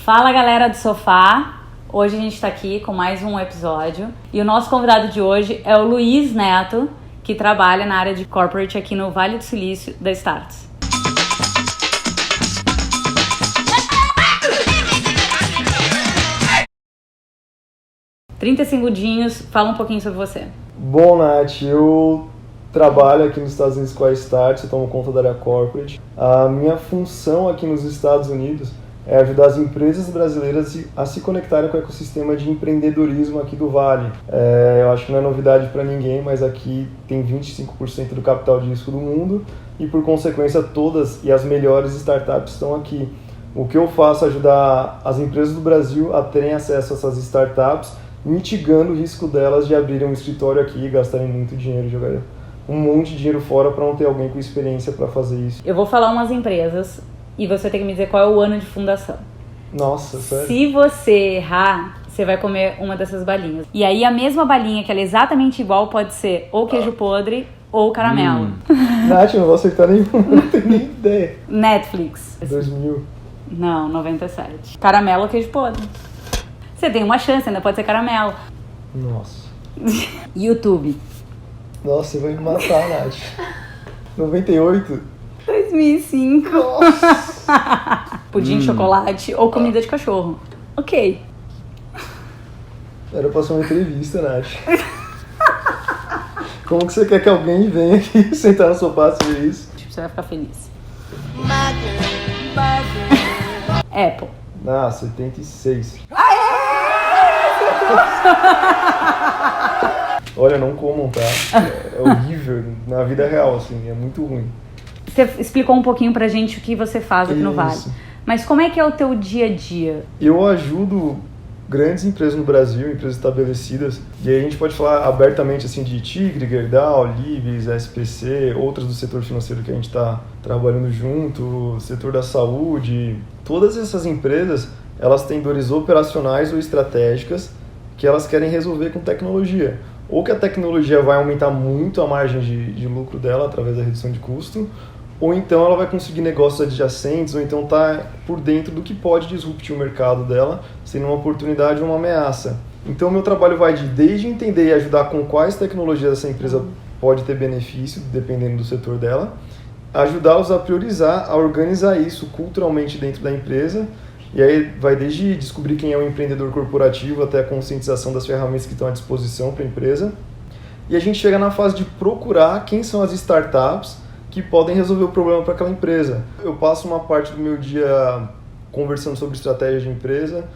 Fala galera do sofá, hoje a gente está aqui com mais um episódio e o nosso convidado de hoje é o Luiz Neto, que trabalha na área de corporate aqui no Vale do Silício da Startse. $30 fala um pouquinho sobre você. Bom, Nath, eu trabalho aqui nos Estados Unidos com a Startse, eu tomo conta da área corporate. A minha função aqui nos Estados Unidos é ajudar as empresas brasileiras a se conectarem com o ecossistema de empreendedorismo aqui do Vale. Eu acho que não é novidade para ninguém, mas aqui tem 25% do capital de risco do mundo e, por consequência, todas e as melhores startups estão aqui. O que eu faço é ajudar as empresas do Brasil a terem acesso a essas startups, mitigando o risco delas de abrirem um escritório aqui e gastarem muito dinheiro, jogarem um monte de dinheiro fora para não ter alguém com experiência para fazer isso. Eu vou falar umas empresas e você tem que me dizer qual é o ano de fundação. Nossa, sério? Se você errar, você vai comer uma dessas balinhas. E aí a mesma balinha, que ela é exatamente igual, pode ser ou queijo podre ou caramelo. Nath, não vou acertar nenhum, não tenho nem ideia. Netflix. 2000. Não, 97. Caramelo ou queijo podre. Você tem uma chance, ainda pode ser caramelo. Nossa. YouTube. Nossa, você vai me matar, Nath. 98? 2005. Nossa. Pudim de chocolate ou comida de cachorro. Ok. Era pra ser uma entrevista, Nath. Como que você quer que alguém venha aqui sentar no sofá e ver isso? Tipo, você vai ficar feliz. Apple. Ah, 76. Olha, não comam, tá? É horrível. Na vida real, assim, é muito ruim. Você explicou um pouquinho pra gente o que você faz aqui no Vale. Mas como é que é o teu dia a dia? Eu ajudo grandes empresas no Brasil, empresas estabelecidas, e aí a gente pode falar abertamente assim de Tigre, Gerdau, Libes, SPC, outras do setor financeiro que a gente está trabalhando junto, setor da saúde. Todas essas empresas, elas têm dores operacionais ou estratégicas que elas querem resolver com tecnologia. Ou que a tecnologia vai aumentar muito a margem de lucro dela através da redução de custo, ou então ela vai conseguir negócios adjacentes, ou então tá por dentro do que pode disruptir o mercado dela, sendo uma oportunidade ou uma ameaça. Então o meu trabalho vai desde entender e ajudar com quais tecnologias essa empresa pode ter benefício, dependendo do setor dela, ajudá-los a priorizar, a organizar isso culturalmente dentro da empresa, e aí vai desde descobrir quem é o empreendedor corporativo até a conscientização das ferramentas que estão à disposição para a empresa. E a gente chega na fase de procurar quem são as startups que podem resolver o problema para aquela empresa. Eu passo uma parte do meu dia conversando sobre estratégia de empresa,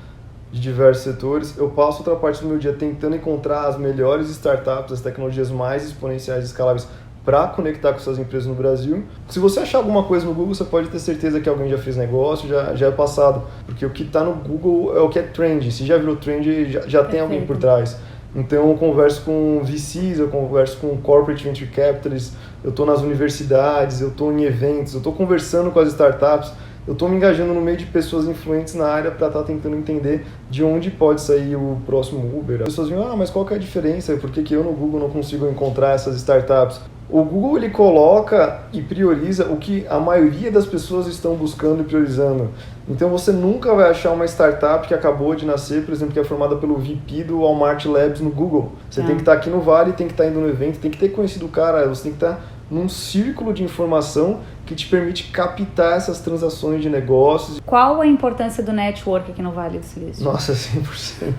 de diversos setores. Eu passo outra parte do meu dia tentando encontrar as melhores startups, as tecnologias mais exponenciais e escaláveis para conectar com essas empresas no Brasil. Se você achar alguma coisa no Google, você pode ter certeza que alguém já fez negócio, já é passado. Porque o que está no Google é o que é trend. Se já virou trend, já tem alguém por trás. Então eu converso com VCs, eu converso com corporate venture capitalists, eu estou nas universidades, eu estou em eventos, eu estou conversando com as startups, eu estou me engajando no meio de pessoas influentes na área para estar tentando entender de onde pode sair o próximo Uber. As pessoas dizem, mas qual que é a diferença? Por que eu no Google não consigo encontrar essas startups? O Google ele coloca e prioriza o que a maioria das pessoas estão buscando e priorizando. Então você nunca vai achar uma startup que acabou de nascer, por exemplo, que é formada pelo VP do Walmart Labs no Google. Você tem que estar aqui no Vale, tem que estar indo no evento, tem que ter conhecido o cara, você tem que estar num círculo de informação que te permite captar essas transações de negócios. Qual a importância do network aqui no Vale do Silício? Nossa, 100%.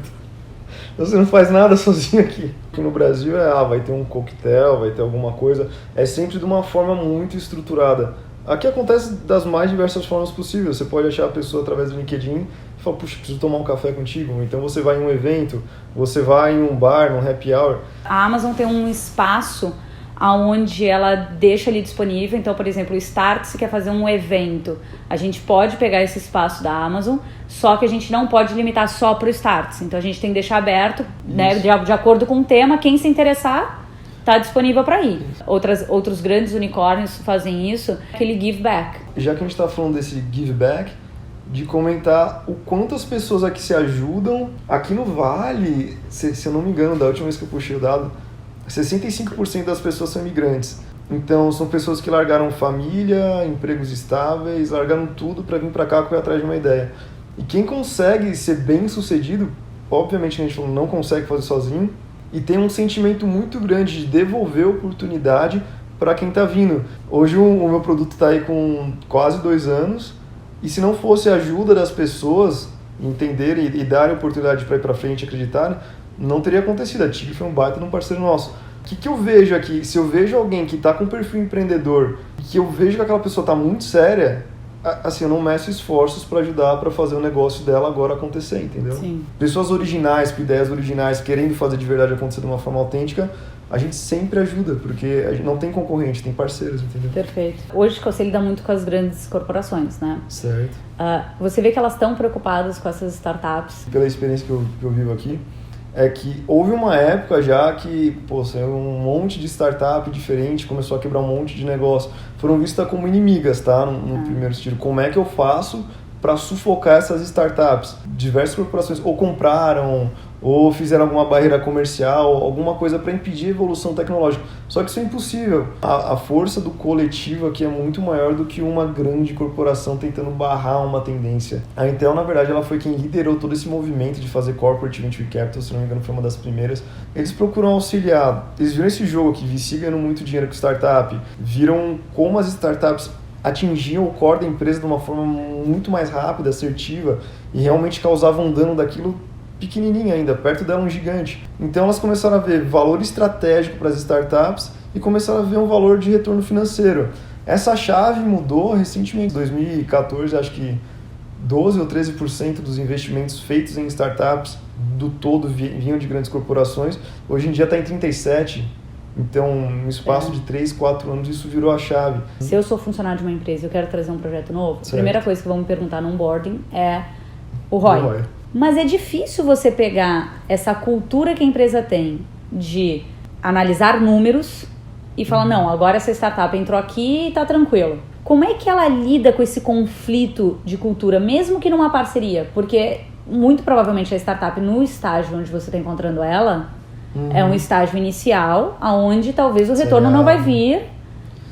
Você não faz nada sozinho aqui. Aqui no Brasil vai ter um coquetel, vai ter alguma coisa. É sempre de uma forma muito estruturada. Aqui acontece das mais diversas formas possíveis. Você pode achar a pessoa através do LinkedIn e falar, puxa, preciso tomar um café contigo. Então você vai em um evento, você vai em um bar, num happy hour. A Amazon tem um espaço onde ela deixa ali disponível. Então, por exemplo, o Startse quer fazer um evento. A gente pode pegar esse espaço da Amazon, só que a gente não pode limitar só para o Startse. Então, a gente tem que deixar aberto, né, de acordo com o tema. Quem se interessar, está disponível para ir. Outros grandes unicórnios fazem isso, aquele give back. Já que a gente está falando desse give back, de comentar o quanto as pessoas aqui se ajudam. Aqui no Vale, se eu não me engano, da última vez que eu puxei o dado, 65% das pessoas são imigrantes. Então, são pessoas que largaram família, empregos estáveis, largaram tudo para vir para cá correr atrás de uma ideia. E quem consegue ser bem sucedido, obviamente a gente não consegue fazer sozinho, e tem um sentimento muito grande de devolver a oportunidade para quem está vindo. Hoje o meu produto está aí com quase 2 anos, e se não fosse a ajuda das pessoas entenderem e darem oportunidade para ir para frente e acreditarem, não teria acontecido. A Tigre foi um baita de um parceiro nosso. O que eu vejo aqui? Se eu vejo alguém que está com perfil empreendedor, que eu vejo que aquela pessoa está muito séria, assim, eu não meço esforços para ajudar para fazer o negócio dela agora acontecer, entendeu? Sim. Pessoas originais, com ideias originais, querendo fazer de verdade acontecer de uma forma autêntica, a gente sempre ajuda, porque a gente não tem concorrente, tem parceiros, entendeu? Perfeito. Hoje você lida muito com as grandes corporações, né? Certo. Você vê que elas estão preocupadas com essas startups? Pela experiência que eu vivo aqui, é que houve uma época já que, saiu um monte de startup diferente, começou a quebrar um monte de negócio. Foram vistas como inimigas, tá? No primeiro sentido. Como é que eu faço para sufocar essas startups? Diversas corporações ou compraram, ou fizeram alguma barreira comercial, alguma coisa para impedir a evolução tecnológica. Só que isso é impossível. A força do coletivo aqui é muito maior do que uma grande corporação tentando barrar uma tendência. A Intel, na verdade, ela foi quem liderou todo esse movimento de fazer Corporate Venture Capital, se não me engano, foi uma das primeiras. Eles procuram auxiliar. Eles viram esse jogo aqui, VC ganhando muito dinheiro com startup, viram como as startups atingiam o core da empresa de uma forma muito mais rápida, assertiva, e realmente causavam dano daquilo pequenininha ainda, perto dela um gigante. Então elas começaram a ver valor estratégico para as startups e começaram a ver um valor de retorno financeiro. Essa chave mudou recentemente, em 2014, acho que 12 ou 13% dos investimentos feitos em startups do todo vinham de grandes corporações. Hoje em dia está em 37%. Então, no espaço de 3, 4 anos, isso virou a chave. Se eu sou funcionário de uma empresa e eu quero trazer um projeto novo, certo. A primeira coisa que vão me perguntar no onboarding é o ROI. Mas é difícil você pegar essa cultura que a empresa tem de analisar números e falar, não, agora essa startup entrou aqui e tá tranquilo. Como é que ela lida com esse conflito de cultura, mesmo que numa parceria? Porque muito provavelmente a startup, no estágio onde você está encontrando ela, é um estágio inicial, onde talvez o retorno não vai vir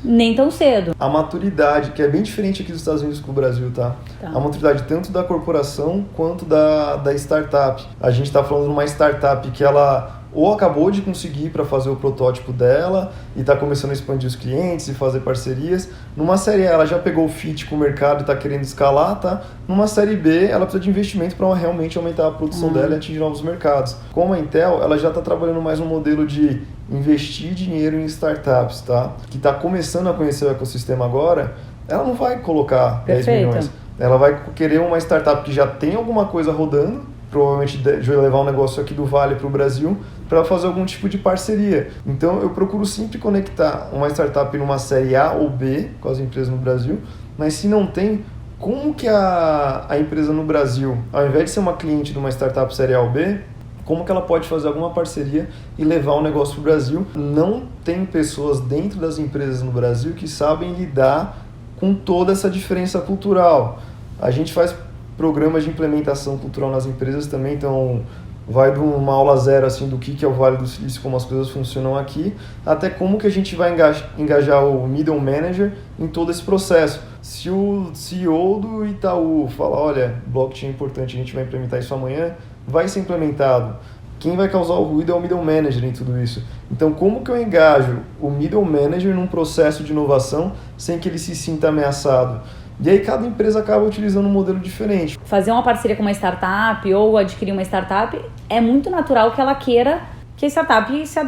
nem tão cedo. A maturidade, que é bem diferente aqui dos Estados Unidos com o Brasil, tá? A maturidade tanto da corporação quanto da startup. A gente está falando de uma startup que ela ou acabou de conseguir para fazer o protótipo dela e está começando a expandir os clientes e fazer parcerias. Numa série A, ela já pegou o fit com o mercado e está querendo escalar, tá? Numa série B, ela precisa de investimento para realmente aumentar a produção dela e atingir novos mercados. Como a Intel, ela já está trabalhando mais um modelo de investir dinheiro em startups, tá? Que está começando a conhecer o ecossistema agora, ela não vai colocar 10 milhões. Ela vai querer uma startup que já tem alguma coisa rodando, provavelmente levar um negócio aqui do Vale para o Brasil, para fazer algum tipo de parceria. Então eu procuro sempre conectar uma startup numa série A ou B com as empresas no Brasil, mas se não tem, como que a empresa no Brasil, ao invés de ser uma cliente de uma startup série A ou B, como que ela pode fazer alguma parceria e levar o negócio para o Brasil? Não tem pessoas dentro das empresas no Brasil que sabem lidar com toda essa diferença cultural. A gente faz programas de implementação cultural nas empresas também, então vai de uma aula zero assim, do que é o Vale do Silício, como as coisas funcionam aqui, até como que a gente vai engajar o middle manager em todo esse processo. Se o CEO do Itaú fala, olha, blockchain é importante, a gente vai implementar isso amanhã, vai ser implementado. Quem vai causar o ruído é o middle manager em tudo isso. Então, como que eu engajo o middle manager num processo de inovação sem que ele se sinta ameaçado? E aí cada empresa acaba utilizando um modelo diferente. Fazer uma parceria com uma startup ou adquirir uma startup, é muito natural que ela queira que a startup se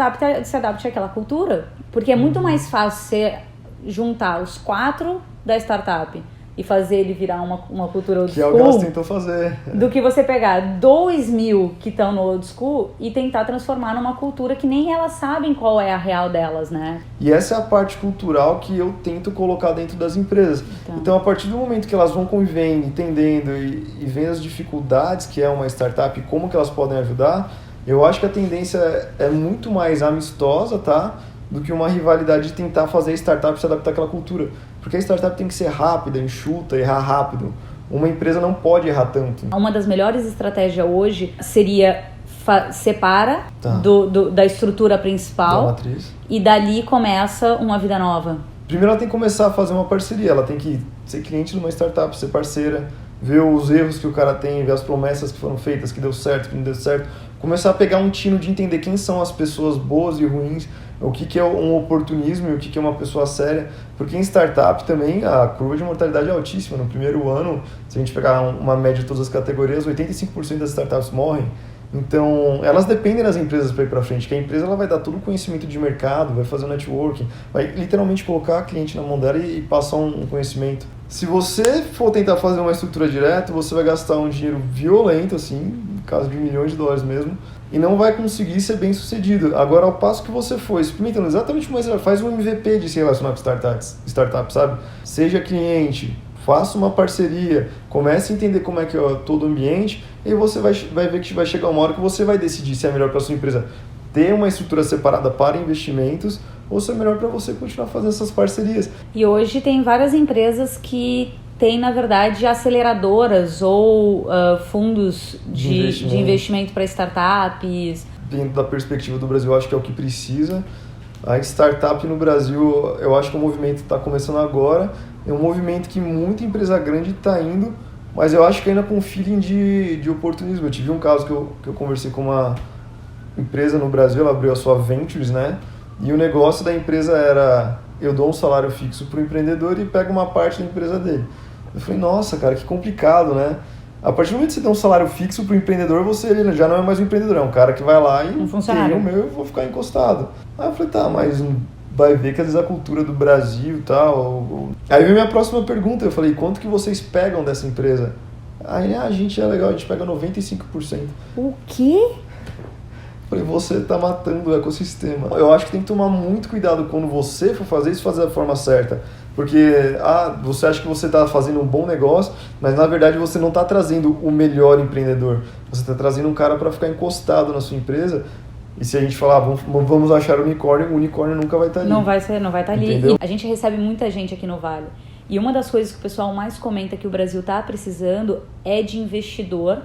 adapte àquela cultura. Porque é muito mais fácil você juntar os 4 da startup e fazer ele virar uma cultura old school. Que é o que elas tentam fazer. Do que você pegar 2.000 que estão no old school e tentar transformar numa cultura que nem elas sabem qual é a real delas, né? E essa é a parte cultural que eu tento colocar dentro das empresas. Então a partir do momento que elas vão convivendo, entendendo e vendo as dificuldades que é uma startup e como que elas podem ajudar, eu acho que a tendência é muito mais amistosa, tá? Do que uma rivalidade de tentar fazer a startup se adaptar àquela cultura. Porque a startup tem que ser rápida, enxuta, errar rápido. Uma empresa não pode errar tanto. Uma das melhores estratégias hoje seria separa da estrutura principal, da matriz, e dali começa uma vida nova. Primeiro ela tem que começar a fazer uma parceria, ela tem que ser cliente de uma startup, ser parceira, ver os erros que o cara tem, ver as promessas que foram feitas, que deu certo, que não deu certo, começar a pegar um tino de entender quem são as pessoas boas e ruins, o que é um oportunismo e o que é uma pessoa séria, porque em startup também a curva de mortalidade é altíssima. No primeiro ano, se a gente pegar uma média de todas as categorias, 85% das startups morrem. Então, elas dependem das empresas para ir para frente, que a empresa ela vai dar todo o conhecimento de mercado, vai fazer o networking, vai literalmente colocar a cliente na mão dela e passar um conhecimento. Se você for tentar fazer uma estrutura direta, você vai gastar um dinheiro violento, assim, no caso de milhões de dólares mesmo, e não vai conseguir ser bem sucedido. Agora, ao passo que você for experimentando exatamente como você faz um MVP de se relacionar com startups, sabe? Seja cliente, faça uma parceria, comece a entender como é que é todo o ambiente, e você vai ver que vai chegar uma hora que você vai decidir se é melhor para a sua empresa ter uma estrutura separada para investimentos ou se é melhor para você continuar fazendo essas parcerias. E hoje tem várias empresas que têm, na verdade, aceleradoras ou fundos de investimento para startups. Dentro da perspectiva do Brasil, eu acho que é o que precisa. A startup no Brasil, eu acho que o movimento está começando agora. É um movimento que muita empresa grande está indo, mas eu acho que ainda com um feeling de oportunismo. Eu tive um caso que eu conversei com uma empresa no Brasil, ela abriu a sua Ventures, né? E o negócio da empresa era, eu dou um salário fixo para o empreendedor e pego uma parte da empresa dele. Eu falei, nossa, cara, que complicado, né? A partir do momento que você tem um salário fixo para o empreendedor, ele já não é mais um empreendedor, é um cara que vai lá e tem o meu, eu vou ficar encostado. Aí eu falei, tá, mas vai ver que às vezes a cultura do Brasil e tal... Aí veio minha próxima pergunta, eu falei, quanto que vocês pegam dessa empresa? Aí, a gente é legal, a gente pega 95%. O quê? Falei, você tá matando o ecossistema. Eu acho que tem que tomar muito cuidado quando você for fazer isso, fazer da forma certa. Porque você acha que você está fazendo um bom negócio, mas na verdade você não está trazendo o melhor empreendedor. Você está trazendo um cara para ficar encostado na sua empresa. E se a gente falar, vamos achar o unicórnio nunca vai estar ali. Não vai estar ali. Entendeu? E a gente recebe muita gente aqui no Vale. E uma das coisas que o pessoal mais comenta que o Brasil está precisando é de investidor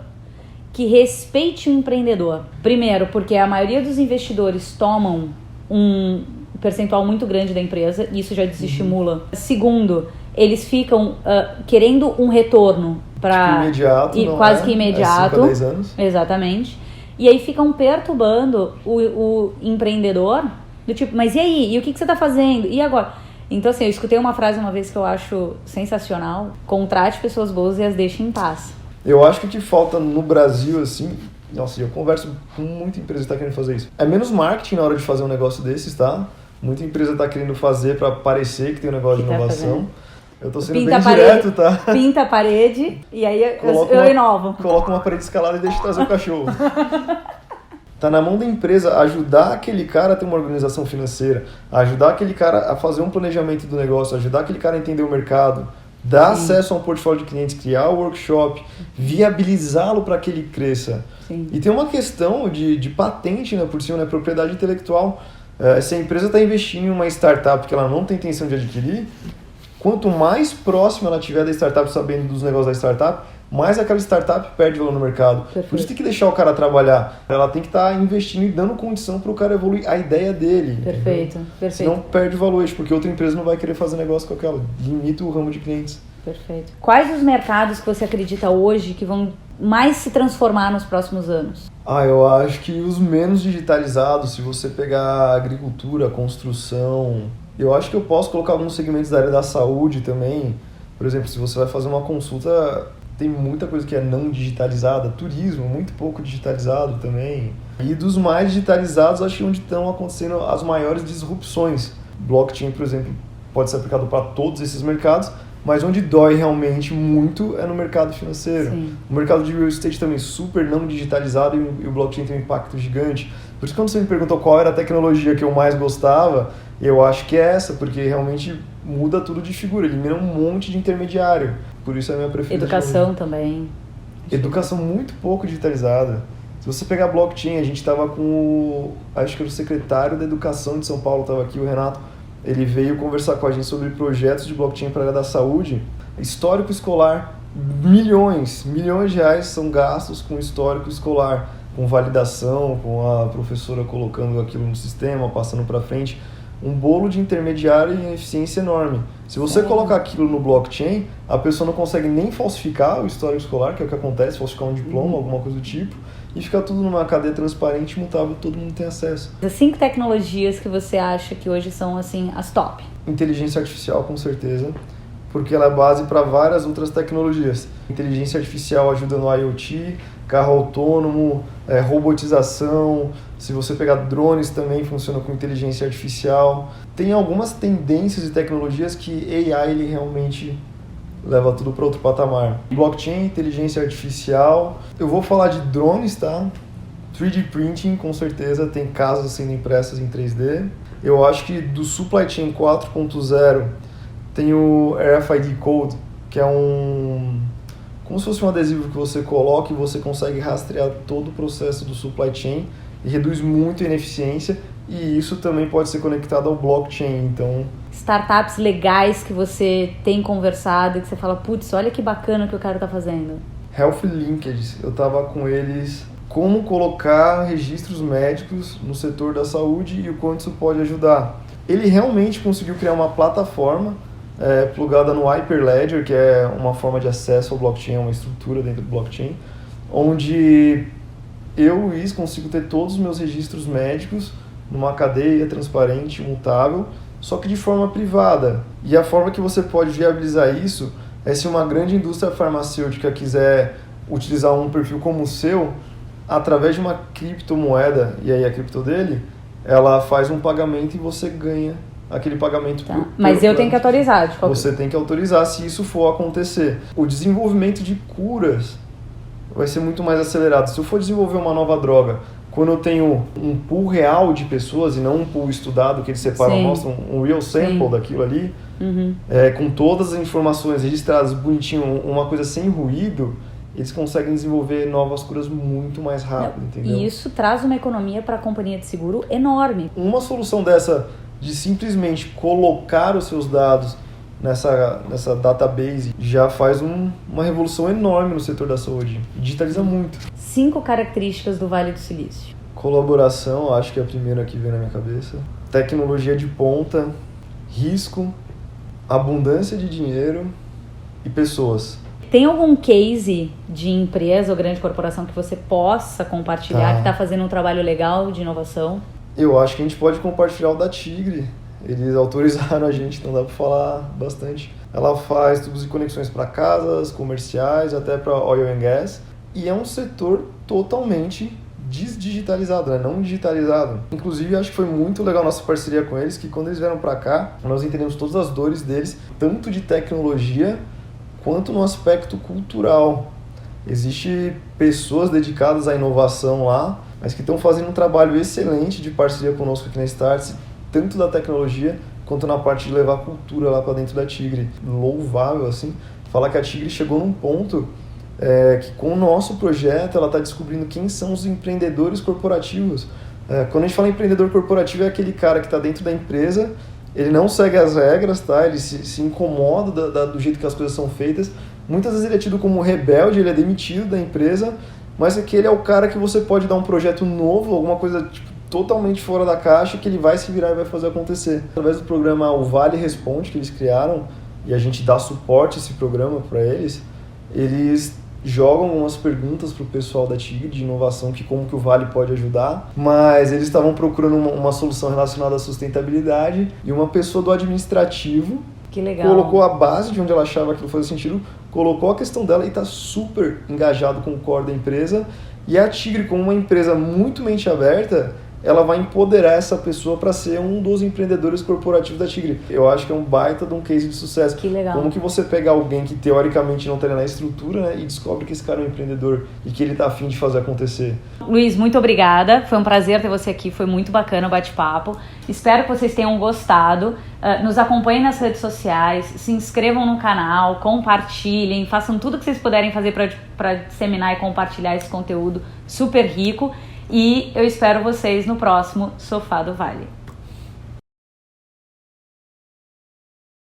que respeite o empreendedor. Primeiro, porque a maioria dos investidores tomam um percentual muito grande da empresa, e isso já desestimula. Segundo, eles ficam querendo um retorno para imediato, quase que imediato. 5 a 10 anos. Exatamente. E aí ficam perturbando o empreendedor, do tipo, mas e aí? E o que você está fazendo? E agora? Então, assim, eu escutei uma frase uma vez que eu acho sensacional: contrate pessoas boas e as deixe em paz. Eu acho que o que falta no Brasil, assim, nossa, eu converso com muita empresa que está querendo fazer isso. É menos marketing na hora de fazer um negócio desses, tá? Muita empresa está querendo fazer para parecer que tem um negócio de inovação. Eu tô sendo bem direto, tá? Pinta a parede e aí eu inovo. Coloca uma parede escalada e deixa trazer o cachorro. Tá na mão da empresa ajudar aquele cara a ter uma organização financeira, ajudar aquele cara a fazer um planejamento do negócio, ajudar aquele cara a entender o mercado, dar acesso a um portfólio de clientes, criar o workshop, viabilizá-lo para que ele cresça. Sim. E tem uma questão de patente, né, por cima, né, propriedade intelectual. Se a empresa está investindo em uma startup que ela não tem intenção de adquirir, quanto mais próxima ela tiver da startup, sabendo dos negócios da startup, mais aquela startup perde valor no mercado. Perfeito. Por isso tem que deixar o cara trabalhar. Ela tem que estar investindo e dando condição para o cara evoluir a ideia dele. Perfeito. Senão perde valor, porque outra empresa não vai querer fazer negócio com aquela. Limita o ramo de clientes. Perfeito. Quais os mercados que você acredita hoje que vão mais se transformar nos próximos anos? Eu acho que os menos digitalizados, se você pegar agricultura, construção... Eu acho que eu posso colocar alguns segmentos da área da saúde também. Por exemplo, se você vai fazer uma consulta, tem muita coisa que é não digitalizada. Turismo, muito pouco digitalizado também. E dos mais digitalizados, acho que onde estão acontecendo as maiores disrupções. Blockchain, por exemplo, pode ser aplicado para todos esses mercados, mas onde dói realmente muito é no mercado financeiro. Sim. O mercado de real estate também super não digitalizado e o blockchain tem um impacto gigante. Por isso, quando você me perguntou qual era a tecnologia que eu mais gostava, eu acho que é essa, porque realmente muda tudo de figura, elimina um monte de intermediário. Por isso é a minha preferida. Educação também. Educação muito pouco digitalizada. Se você pegar blockchain, a gente estava com acho que era o secretário da Educação de São Paulo, estava aqui, o Renato. Ele veio conversar com a gente sobre projetos de blockchain para a área da saúde. Histórico escolar, milhões de reais são gastos com histórico escolar, com validação, com a professora colocando aquilo no sistema, passando para frente. Um bolo de intermediário e eficiência enorme. Se você colocar aquilo no blockchain, a pessoa não consegue nem falsificar o histórico escolar, que é o que acontece, falsificar um diploma, alguma coisa do tipo, e fica tudo numa cadeia transparente, imutável, todo mundo tem acesso. As 5 tecnologias que você acha que hoje são assim as top? Inteligência artificial, com certeza, porque ela é base para várias outras tecnologias. Inteligência artificial ajuda no IoT, carro autônomo, robotização. Se você pegar drones também funciona com inteligência artificial. Tem algumas tendências e tecnologias que AI ele realmente leva tudo para outro patamar. Blockchain, inteligência artificial. Eu vou falar de drones, tá? 3D printing, com certeza, tem casas sendo impressas em 3D. Eu acho que do Supply Chain 4.0 tem o RFID Code, que é como se fosse um adesivo que você coloca e você consegue rastrear todo o processo do supply chain e reduz muito a ineficiência, e isso também pode ser conectado ao blockchain. Então, startups legais que você tem conversado e que você fala, putz, olha que bacana o que o cara tá fazendo. Health Linkage, eu tava com eles, como colocar registros médicos no setor da saúde e o quanto isso pode ajudar. Ele realmente conseguiu criar uma plataforma plugada no Hyperledger, que é uma forma de acesso ao blockchain, uma estrutura dentro do blockchain, onde eu, Luiz, consigo ter todos os meus registros médicos numa cadeia transparente, imutável, só que de forma privada. E a forma que você pode viabilizar isso é se uma grande indústria farmacêutica quiser utilizar um perfil como o seu, através de uma criptomoeda, e aí a cripto dele, ela faz um pagamento e você ganha aquele pagamento. Tá. Mas eu tenho que autorizar. De qualquer... Você tem que autorizar se isso for acontecer. O desenvolvimento de curas vai ser muito mais acelerado. Se eu for desenvolver uma nova droga, quando eu tenho um pool real de pessoas e não um pool estudado que eles separam, mostram um real sample daquilo ali, com todas as informações registradas bonitinho, uma coisa sem ruído, eles conseguem desenvolver novas curas muito mais rápido, entendeu? E isso traz uma economia para a companhia de seguro enorme. Uma solução dessa, de simplesmente colocar os seus dados nessa database, já faz uma revolução enorme no setor da saúde. Digitaliza muito. 5 características do Vale do Silício. Colaboração, acho que é a primeira que vem na minha cabeça. Tecnologia de ponta, risco, abundância de dinheiro e pessoas. Tem algum case de empresa ou grande corporação que você possa compartilhar, que está fazendo um trabalho legal de inovação? Eu acho que a gente pode compartilhar o da Tigre. Eles autorizaram a gente, então dá para falar bastante. Ela faz tubos e conexões para casas, comerciais, até para oil and gas. E é um setor totalmente desdigitalizado, né? Não digitalizado. Inclusive, acho que foi muito legal a nossa parceria com eles, que quando eles vieram para cá, nós entendemos todas as dores deles, tanto de tecnologia quanto no aspecto cultural. Existem pessoas dedicadas à inovação lá, mas que estão fazendo um trabalho excelente de parceria conosco aqui na Startse, tanto da tecnologia quanto na parte de levar a cultura lá para dentro da Tigre. Louvável, assim, falar que a Tigre chegou num ponto que com o nosso projeto ela está descobrindo quem são os empreendedores corporativos. Quando a gente fala em empreendedor corporativo, é aquele cara que está dentro da empresa, ele não segue as regras, tá? Ele se incomoda do jeito que as coisas são feitas. Muitas vezes ele é tido como rebelde, ele é demitido da empresa, mas aquele é o cara que você pode dar um projeto novo, alguma coisa tipo, totalmente fora da caixa, que ele vai se virar e vai fazer acontecer. Através do programa O Vale Responde, que eles criaram, e a gente dá suporte a esse programa para eles jogam algumas perguntas para o pessoal da Tigre de inovação, como que o Vale pode ajudar, mas eles estavam procurando uma solução relacionada à sustentabilidade, e uma pessoa do administrativo que legal. Colocou a base de onde ela achava que aquilo fazia sentido, colocou a questão dela e está super engajado com o core da empresa. E a Tigre, como uma empresa muito mente aberta, ela vai empoderar essa pessoa para ser um dos empreendedores corporativos da Tigre. Eu acho que é um baita de um case de sucesso. Que legal. Como que você pega alguém que teoricamente não estaria na estrutura, né, e descobre que esse cara é um empreendedor e que ele está afim de fazer acontecer. Luiz, muito obrigada. Foi um prazer ter você aqui. Foi muito bacana o bate-papo. Espero que vocês tenham gostado. Nos acompanhem nas redes sociais, se inscrevam no canal, compartilhem, façam tudo que vocês puderem fazer para disseminar e compartilhar esse conteúdo super rico. E eu espero vocês no próximo Sofá do Vale.